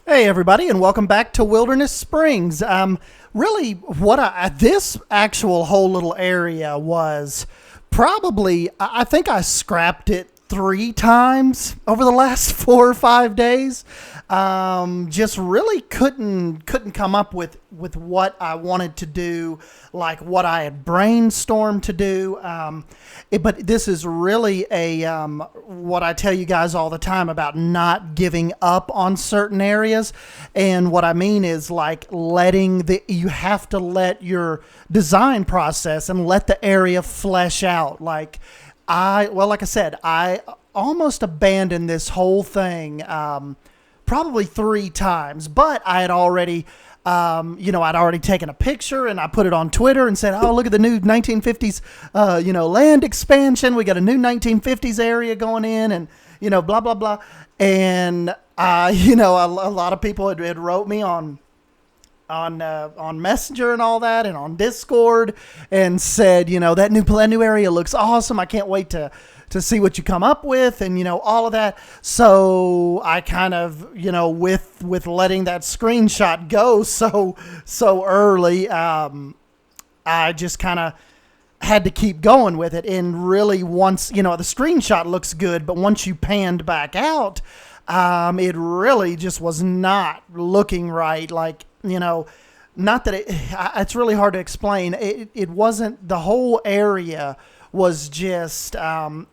Hey everybody, and welcome back to Wilderness Springs. Really, this actual whole little area was probably, I think I scrapped it 3 times over the last 4 or 5 days. Just really couldn't come up with what I wanted to do, like what I had brainstormed to do. But this is really what I tell you guys all the time about not giving up on certain areas. And what I mean is like you have to let your design process and let the area flesh out. Like I said, I almost abandoned this whole thing, probably 3 times, but I had already, I'd already taken a picture and I put it on Twitter and said, "Oh, look at the new 1950s, land expansion. We got a new 1950s area going in, and blah blah blah." And a lot of people had wrote me on Messenger and all that, and on Discord, and said, that new area looks awesome. I can't wait to see what you come up with, and all of that. So I kind of, with letting that screenshot go so early, I just kind of had to keep going with it. And really, once the screenshot looks good, but once you panned back out, it really just was not looking right. Like, not that it's really hard to explain. It wasn't, the whole area was just,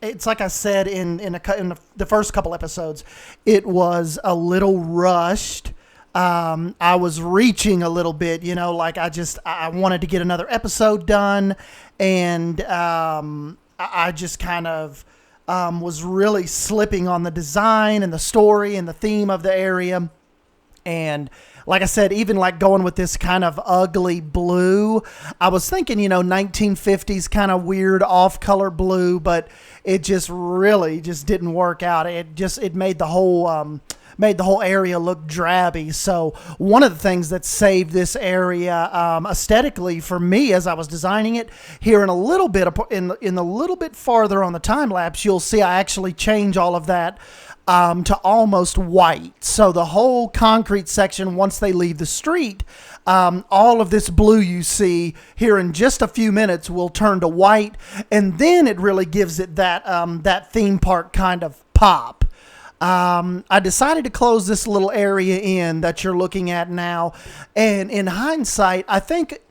it's like I said in the first couple episodes, it was a little rushed. I was reaching a little bit, like I wanted to get another episode done, and I just kind of was really slipping on the design and the story and the theme of the area. And like I said, even like going with this kind of ugly blue, I was thinking, 1950s kind of weird off-color blue, but it just really just didn't work out. It made the whole area look drabby. So one of the things that saved this area aesthetically for me as I was designing it, here in a little bit in a little bit farther on the time lapse, you'll see I actually change all of that to almost white. So the whole concrete section, once they leave the street, all of this blue you see here in just a few minutes will turn to white, and then it really gives it that theme park kind of pop. I decided to close this little area in that you're looking at now, and in hindsight, I think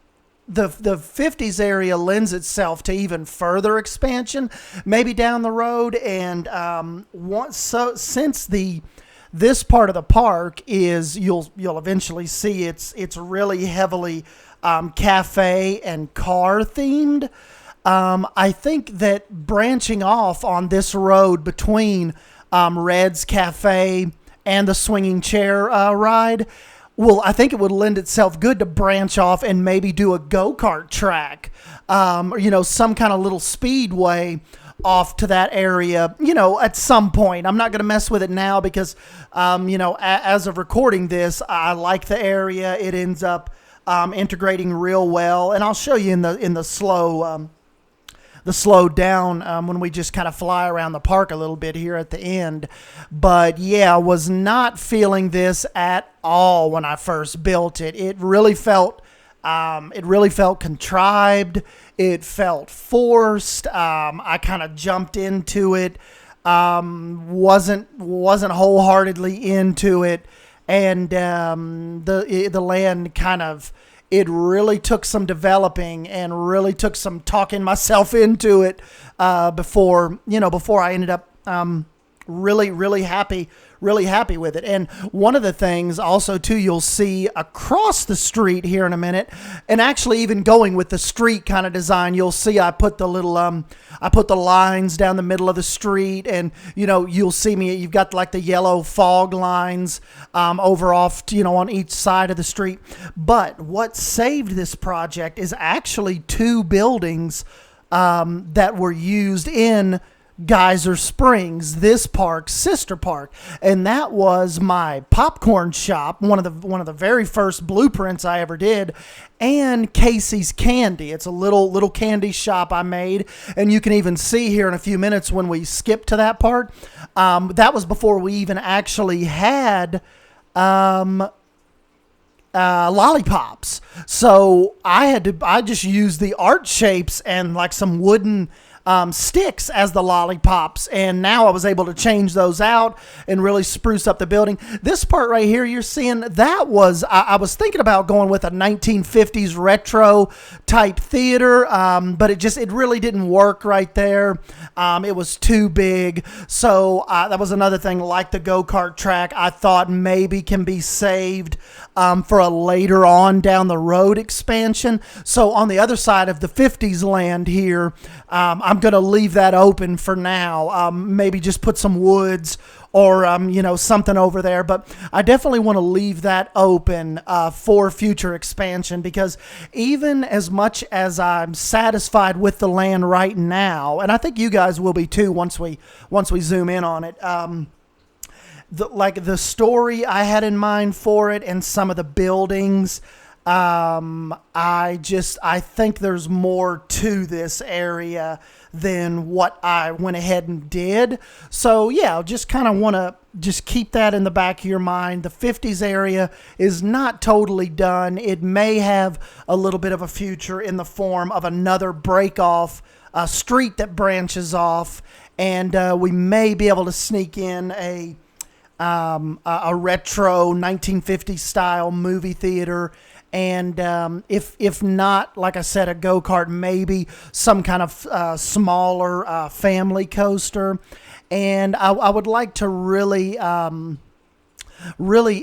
the 50s area lends itself to even further expansion, maybe down the road. And since this part of the park is, you'll eventually see it's really heavily cafe and car themed. I think that branching off on this road between Red's Cafe and the swinging chair ride, well, I think it would lend itself good to branch off and maybe do a go-kart track, or, some kind of little speedway off to that area, at some point. I'm not going to mess with it now because, as of recording this, I like the area. It ends up integrating real well, and I'll show you in the slow down when we just kind of fly around the park a little bit here at the end. But yeah, I was not feeling this at all when I first built it. It really felt contrived. It felt forced. I kind of jumped into it, wasn't wholeheartedly into it, and the land kind of, it really took some developing and really took some talking myself into it before I ended up really happy with it. And one of the things also too, you'll see across the street here in a minute, and actually even going with the street kind of design, you'll see I put the little I put the lines down the middle of the street, and you'll see you've got like the yellow fog lines over off on each side of the street. But what saved this project is actually 2 buildings that were used in Geyser Springs, this park's sister park, and that was my popcorn shop, one of the very first blueprints I ever did, and Casey's Candy. It's a little candy shop I made, and you can even see here in a few minutes when we skip to that part. That was before we even actually had lollipops. So I just used the art shapes and like some wooden sticks as the lollipops, and now I was able to change those out and really spruce up the building. This part right here you're seeing, that was, I was thinking about going with a 1950s retro type theater, but it really didn't work right there. It was too big. So that was another thing, like the go-kart track, I thought maybe can be saved for a later on down the road expansion. So on the other side of the 50s land here, I'm going to leave that open for now. Maybe just put some woods or, something over there. But I definitely want to leave that open for future expansion, because even as much as I'm satisfied with the land right now, and I think you guys will be too once we zoom in on it, the story I had in mind for it and some of the buildings, I think there's more to this area than what I went ahead and did. So yeah, just kind of want to just keep that in the back of your mind. The 50s area is not totally done. It may have a little bit of a future in the form of another break off street that branches off, and we may be able to sneak in a retro 1950s style movie theater. And if not, like I said, a go-kart, maybe some kind of smaller family coaster. And I would like to really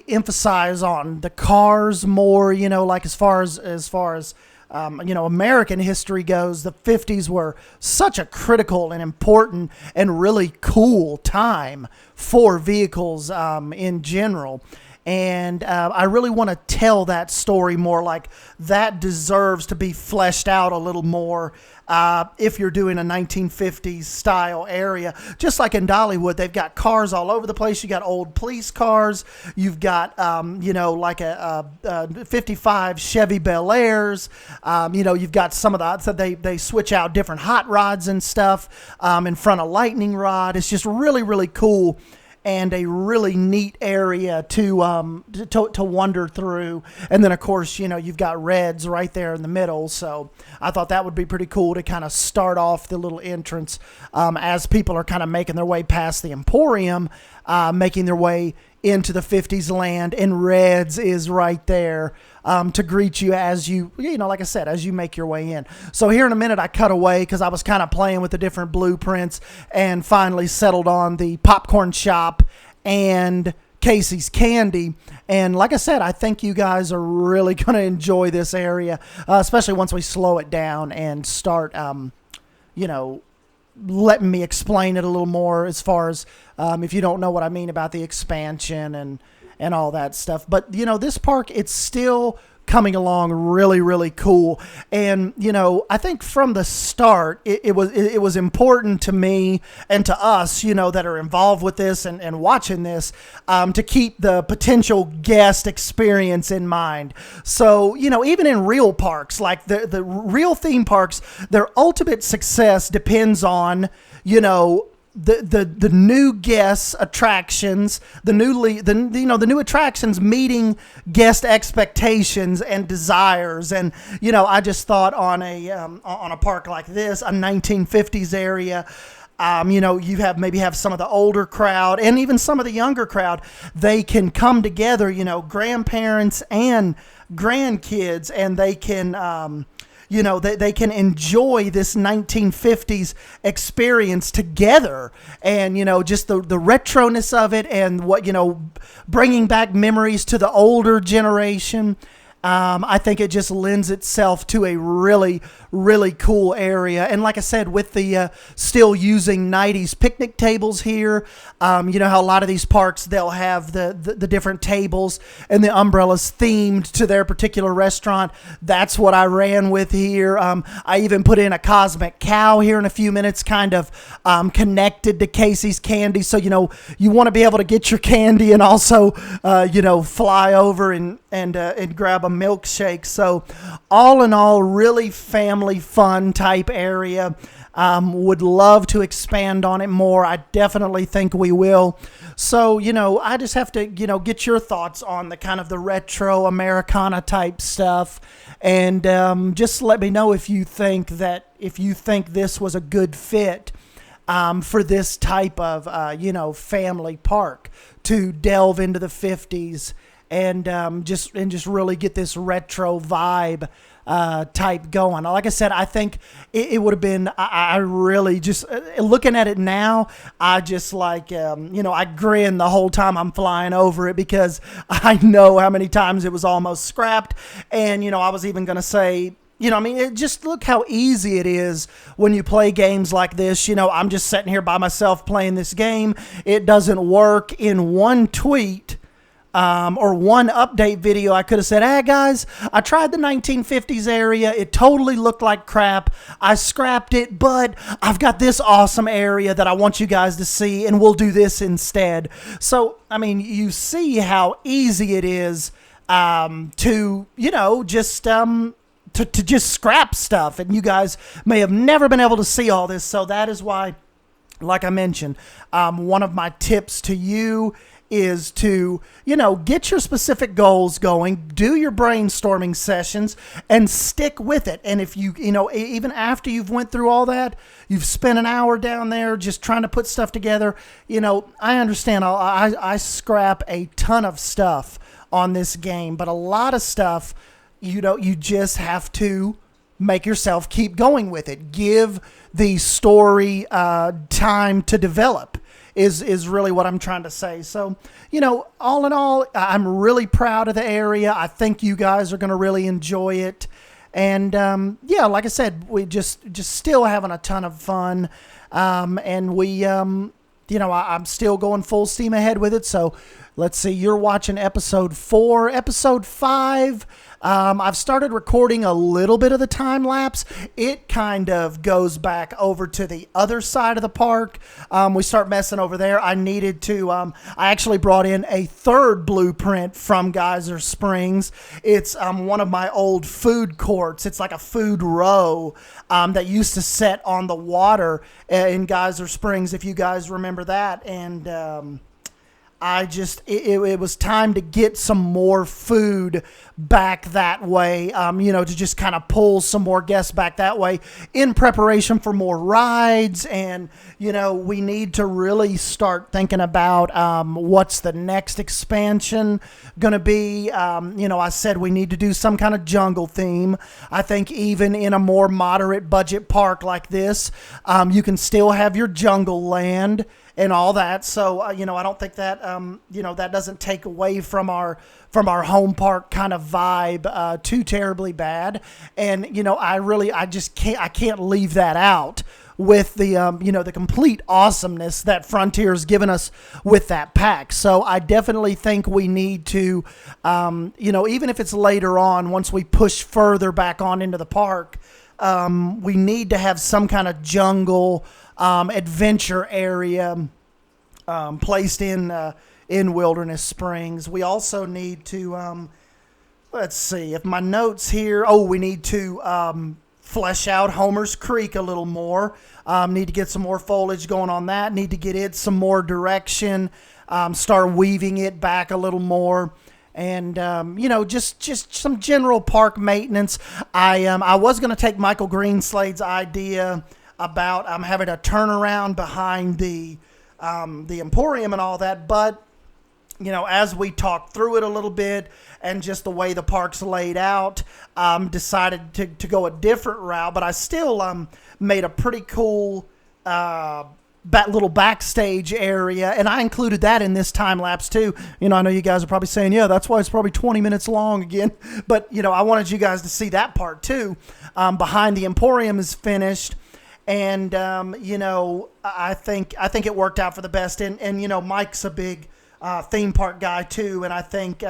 emphasize on the cars more, like as far as American history goes. The 50s were such a critical and important and really cool time for vehicles in general. And I really want to tell that story more. Like, that deserves to be fleshed out a little more if you're doing a 1950s style area. Just like in Dollywood, they've got cars all over the place. You got old police cars. You've got, like a 55 Chevy Bel Airs. You've got some of the, so they switch out different hot rods and stuff in front of lightning rod. It's just really, really cool. And a really neat area to wander through. And then, of course, you've got Reds right there in the middle. So I thought that would be pretty cool to kind of start off the little entrance as people are kind of making their way past the Emporium, making their way into the 50s land, and Reds is right there to greet you as like I said, as you make your way in. So here in a minute, I cut away because I was kind of playing with the different blueprints and finally settled on the popcorn shop and Casey's Candy. And like I said, I think you guys are really going to enjoy this area, especially once we slow it down and start, letting me explain it a little more as far as if you don't know what I mean about the expansion and all that stuff. But, this park, it's still coming along really, really cool. And, I think from the start, it was important to me and to us, that are involved with this and watching this, to keep the potential guest experience in mind. So, even in real parks, like the real theme parks, their ultimate success depends on, the new guest attractions, the new attractions meeting guest expectations and desires. And I just thought on a park like this, a 1950s area, you have some of the older crowd and even some of the younger crowd. They can come together, grandparents and grandkids, and they can they can enjoy this 1950s experience together, and, just the retroness of it, and what, bringing back memories to the older generation. I think it just lends itself to a really, really cool area. And like I said, with the still using 90s picnic tables here, how a lot of these parks, they'll have the different tables and the umbrellas themed to their particular restaurant. That's what I ran with here. I even put in a cosmic cow here in a few minutes, kind of connected to Casey's Candy. So, you want to be able to get your candy and also, fly over and grab a milkshake. So all in all, really family fun type area. Would love to expand on it more. I definitely think we will. So, I just have to, get your thoughts on the kind of the retro Americana type stuff. And just let me know if you think this was a good fit for this type of, family park to delve into the 50s and just really get this retro vibe type going. Like I said, I think it would have been, I really just, looking at it now, I just I grin the whole time I'm flying over it because I know how many times it was almost scrapped. And, I was even going to say, just look how easy it is when you play games like this. I'm just sitting here by myself playing this game. It doesn't work. In one tweet or one update video, I could have said, hey guys, I tried the 1950s area. It totally looked like crap. I scrapped it, but I've got this awesome area that I want you guys to see, and we'll do this instead. So, you see how easy it is to just scrap stuff, and you guys may have never been able to see all this. So that is why, like I mentioned, one of my tips to you is to, get your specific goals going, do your brainstorming sessions, and stick with it. And if you even after you've went through all that, you've spent an hour down there just trying to put stuff together, I understand. I scrap a ton of stuff on this game, but a lot of stuff, you just have to make yourself keep going with it. Give the story time to develop is really what I'm trying to say. So, all in all, I'm really proud of the area. I think you guys are going to really enjoy it. And, like I said, we just still having a ton of fun. And we, I'm still going full steam ahead with it. So let's see, you're watching episode 4. Episode 5, I've started recording a little bit of the time lapse. It kind of goes back over to the other side of the park. We start messing over there. I needed to, I actually brought in a third blueprint from Geyser Springs. It's one of my old food courts. It's like a food row that used to set on the water in Geyser Springs, if you guys remember that. And it was time to get some more food back that way, to just kind of pull some more guests back that way in preparation for more rides. And, we need to really start thinking about what's the next expansion going to be. I said we need to do some kind of jungle theme. I think even in a more moderate budget park like this, you can still have your jungle land and all that. So, I don't think that, that doesn't take away from our home park kind of vibe too terribly bad. And, I can't leave that out with the, the complete awesomeness that Frontier's given us with that pack. So I definitely think we need to, even if it's later on, once we push further back on into the park, we need to have some kind of jungle adventure area placed in Wilderness Springs. We also need to, let's see, if my notes here, we need to flesh out Homer's Creek a little more. Need to get some more foliage going on that. Need to get it some more direction. Start weaving it back a little more. And, just some general park maintenance. I was going to take Michael Greenslade's idea about having a turnaround behind the Emporium and all that, but as we talked through it a little bit and just the way the park's laid out, decided to go a different route. But I still made a pretty cool little backstage area, and I included that in this time lapse too. I know you guys are probably saying, yeah, that's why it's probably 20 minutes long again. But I wanted you guys to see that part too. Behind the Emporium is finished. And, I think it worked out for the best. And Mike's a big theme park guy too. And I think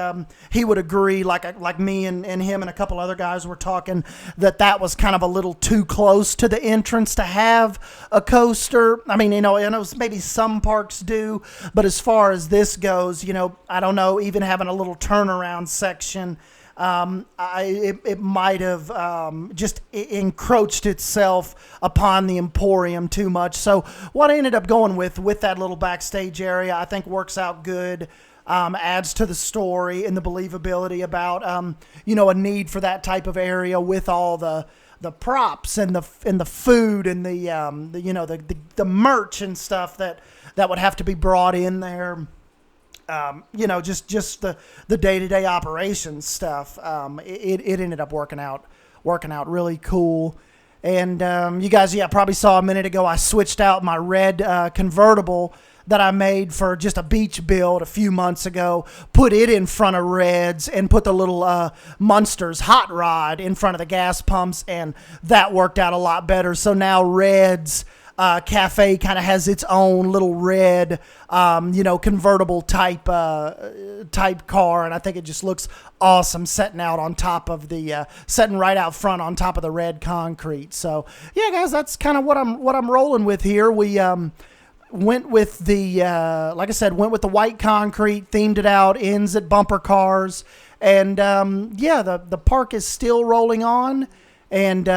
he would agree, like me and him and a couple other guys were talking, that was kind of a little too close to the entrance to have a coaster. I know maybe some parks do, but as far as this goes, I don't know, even having a little turnaround section it might have just encroached itself upon the Emporium too much. So what I ended up going with that little backstage area, I think works out good. Adds to the story and the believability about, a need for that type of area with all the props and the food and the merch and stuff that would have to be brought in there. Just the day-to-day operations stuff. It ended up working out really cool. And you guys, probably saw a minute ago, I switched out my red convertible that I made for just a beach build a few months ago, put it in front of Red's and put the little Munsters hot rod in front of the gas pumps, and that worked out a lot better. So now Red's cafe kind of has its own little red, convertible type car, and I think it just looks awesome setting out on top of setting right out front on top of the red concrete. So yeah, guys, that's kind of what I'm rolling with here. We went with like I said, went with the white concrete, themed it out, ends at bumper cars, and the park is still rolling on. And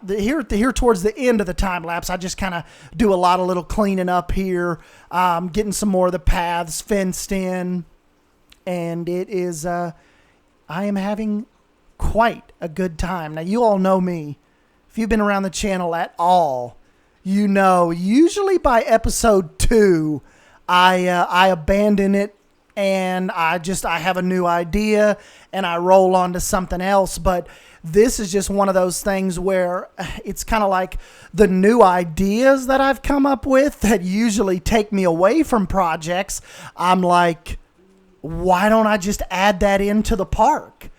here towards the end of the time lapse, I just kind of do a lot of little cleaning up here, getting some more of the paths fenced in, and it is I am having quite a good time. Now, you all know me. If you've been around the channel at all, you know, usually by episode 2, I abandon it and I have a new idea and I roll on to something else. But this is just one of those things where it's kind of like the new ideas that I've come up with that usually take me away from projects. I'm like, why don't I just add that into the park?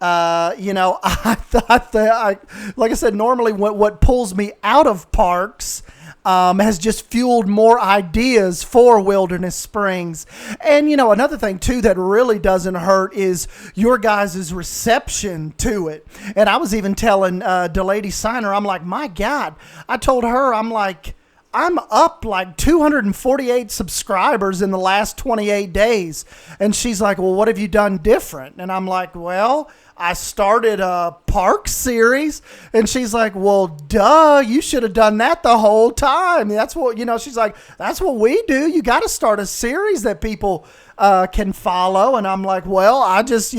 I thought that, like I said, normally what pulls me out of parks has just fueled more ideas for Wilderness Springs. And, another thing, too, that really doesn't hurt is your guys' reception to it. And I was even telling DeLady Signer, I'm like, my God, I told her, I'm like, I'm up like 248 subscribers in the last 28 days. And she's like, well, what have you done different? And I'm like, well, I started a park series. And she's like, well, duh, you should have done that the whole time. That's what, she's like, that's what we do. You got to start a series that people can follow. And I'm like, well, I was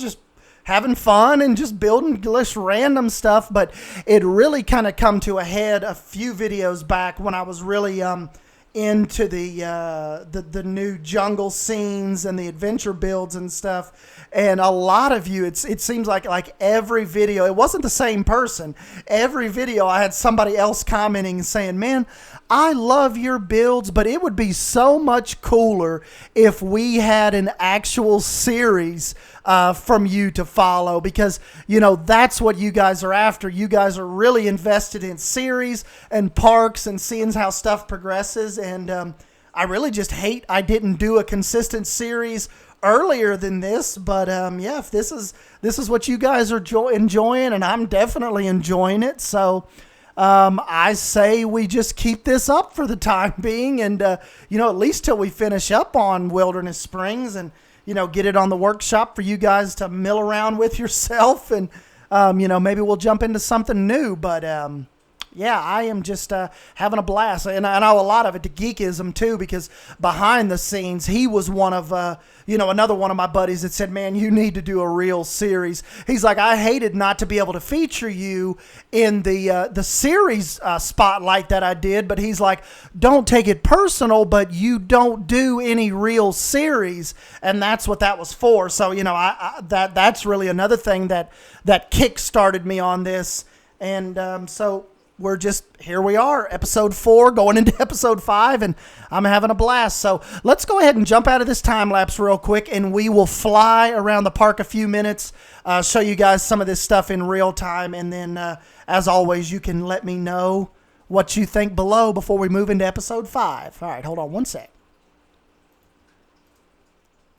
just having fun and just building just random stuff. But it really kind of come to a head a few videos back when I was really into the new jungle scenes and the adventure builds and stuff. And a lot of you, it seems like every video, it wasn't the same person. Every video I had somebody else commenting and saying, man, I love your builds, but it would be so much cooler if we had an actual series from you to follow, because, that's what you guys are after. You guys are really invested in series and parks and seeing how stuff progresses. And I really just hate I didn't do a consistent series earlier than this. But if this is what you guys are enjoying, and I'm definitely enjoying it. So I say we just keep this up for the time being, and at least till we finish up on Wilderness Springs and get it on the workshop for you guys to mill around with yourself. And maybe we'll jump into something new. But I am just having a blast. And I know a lot of it to geekism too, because behind the scenes, he was one of, another one of my buddies that said, man, you need to do a real series. He's like, I hated not to be able to feature you in the series spotlight that I did. But he's like, don't take it personal, but you don't do any real series. And that's what that was for. So, that's really another thing that kick-started me on this. And so here we are, episode 4, going into episode 5, and I'm having a blast. So let's go ahead and jump out of this time lapse real quick, and we will fly around the park a few minutes, show you guys some of this stuff in real time, and then, as always, you can let me know what you think below before we move into episode 5. All right, hold on one sec.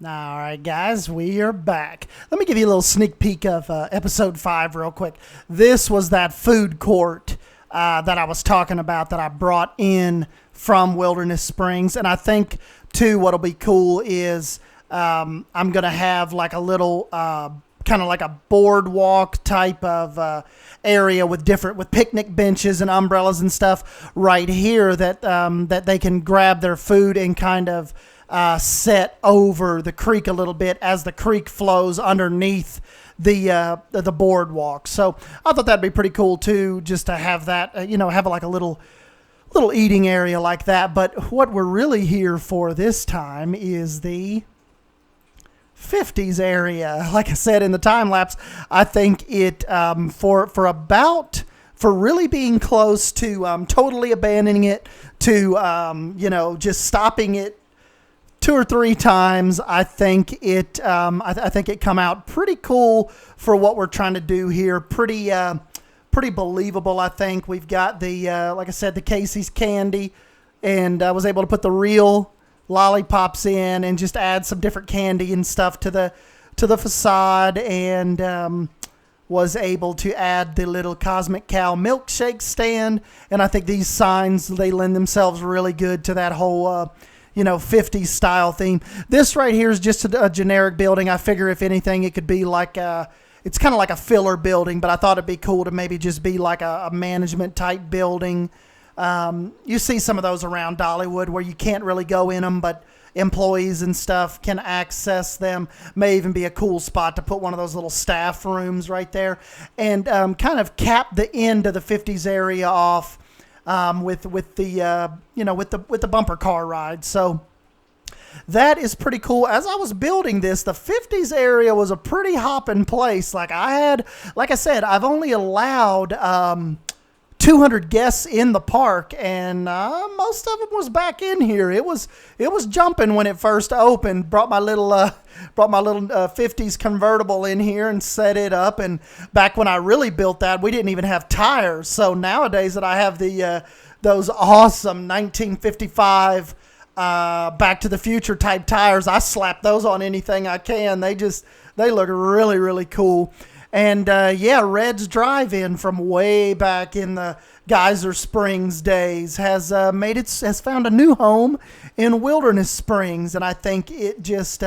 All right, guys, we are back. Let me give you a little sneak peek of episode 5 real quick. This was that food court that I was talking about that I brought in from Wilderness Springs. And I think, too, what'll be cool is I'm going to have like a little kind of like a boardwalk type of area with picnic benches and umbrellas and stuff right here that that they can grab their food and kind of set over the creek a little bit as the creek flows underneath the boardwalk. So I thought that'd be pretty cool too, just to have that, have like a little eating area like that. But what we're really here for this time is the 50s area. Like I said in the time lapse, I think it for really being close to totally abandoning it to just stopping it 2 or 3 times. I think it I think it come out pretty cool for what we're trying to do here. Pretty believable. I think we've got the like I said, the Casey's candy, and I was able to put the real lollipops in and just add some different candy and stuff to the facade, and was able to add the little Cosmic Cow milkshake stand. And I think these signs, they lend themselves really good to that whole 50s style theme. This right here is just a generic building. I figure if anything, it could be like it's kind of like a filler building, but I thought it'd be cool to maybe just be like a management type building. You see some of those around Dollywood where you can't really go in them, but employees and stuff can access them. May even be a cool spot to put one of those little staff rooms right there, and kind of cap the end of the 50s area off with the bumper car ride. So that is pretty cool. As I was building this, the 50s area was a pretty hopping place. Like I said, I've only allowed 200 guests in the park, and most of them was back in here. It was jumping when it first opened. Brought my little 50s convertible in here and set it up. And back when I really built that, we didn't even have tires. So nowadays that I have those awesome 1955 Back to the Future type tires, I slap those on anything I can. They look really, really cool. And Red's Drive-In from way back in the Geyser Springs days has found a new home in Wilderness Springs, and I think it just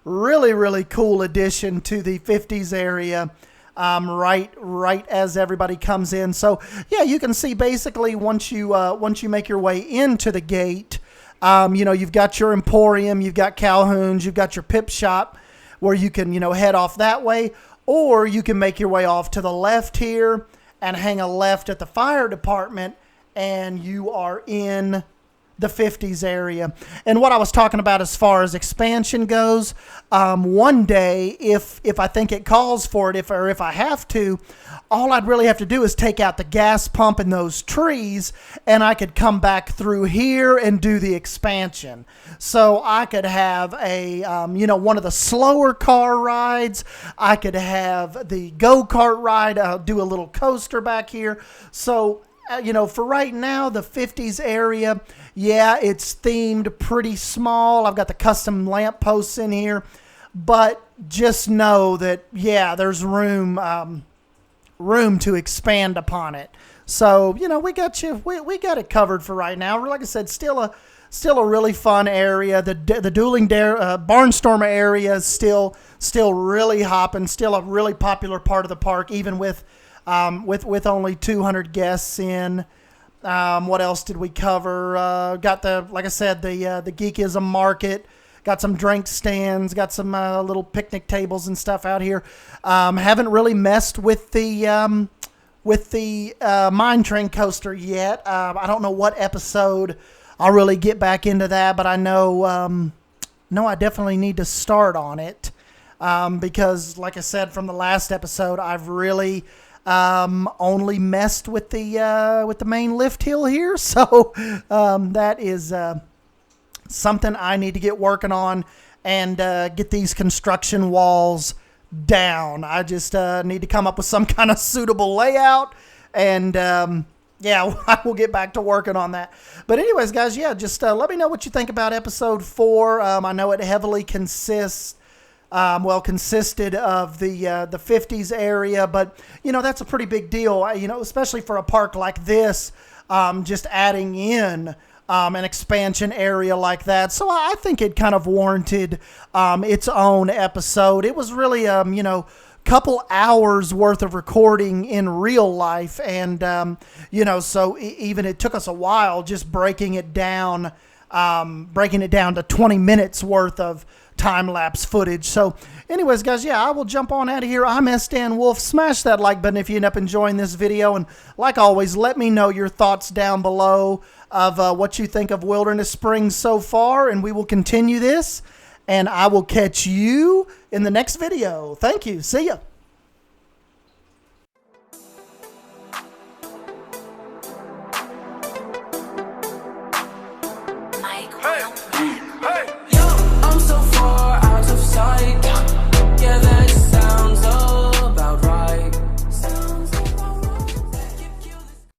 really, really cool addition to the 50s area. Right as everybody comes in. So yeah, you can see basically once you make your way into the gate, you've got your Emporium, you've got Calhoun's, you've got your Pip Shop where you can head off that way. Or you can make your way off to the left here and hang a left at the fire department, and you are in the 50s area. And what I was talking about as far as expansion goes, one day, if I think it calls for it, if I have to, all I'd really have to do is take out the gas pump and those trees, and I could come back through here and do the expansion. So I could have a, one of the slower car rides. I could have the go-kart ride, do a little coaster back here. So, for right now, the 50s area, yeah, it's themed pretty small. I've got the custom lamp posts in here, but just know that, yeah, there's room to expand upon it. So, we got you. We got it covered for right now. Like I said, still a really fun area. The Dueling Dare Barnstormer area is still really hopping. Still a really popular part of the park, even with only 200 guests in. What else did we cover? Got like I said, the Geekism Market. Got some drink stands. Got some little picnic tables and stuff out here. Haven't really messed with the Mine Train coaster yet. I don't know what episode I'll really get back into that, but I know I definitely need to start on it because, like I said from the last episode, I've really only messed with the main lift hill here, so that is something I need to get working on and get these construction walls down. I just need to come up with some kind of suitable layout, and I will get back to working on that. But anyways, guys, just let me know what you think about episode 4. I know it heavily consisted of the 50s area, but that's a pretty big deal, especially for a park like this. Just adding in an expansion area like that. So I think it kind of warranted its own episode. It was really, you know, couple hours worth of recording in real life. And, you know, so even it took us a while just breaking it down to 20 minutes worth of time-lapse footage. So anyways, guys, yeah, I will jump on out of here. I'm Sdanwolf. Smash that like button if you end up enjoying this video. And like always, let me know your thoughts down below of what you think of Wilderness Springs so far. And we will continue this. And I will catch you in the next video. Thank you. See ya.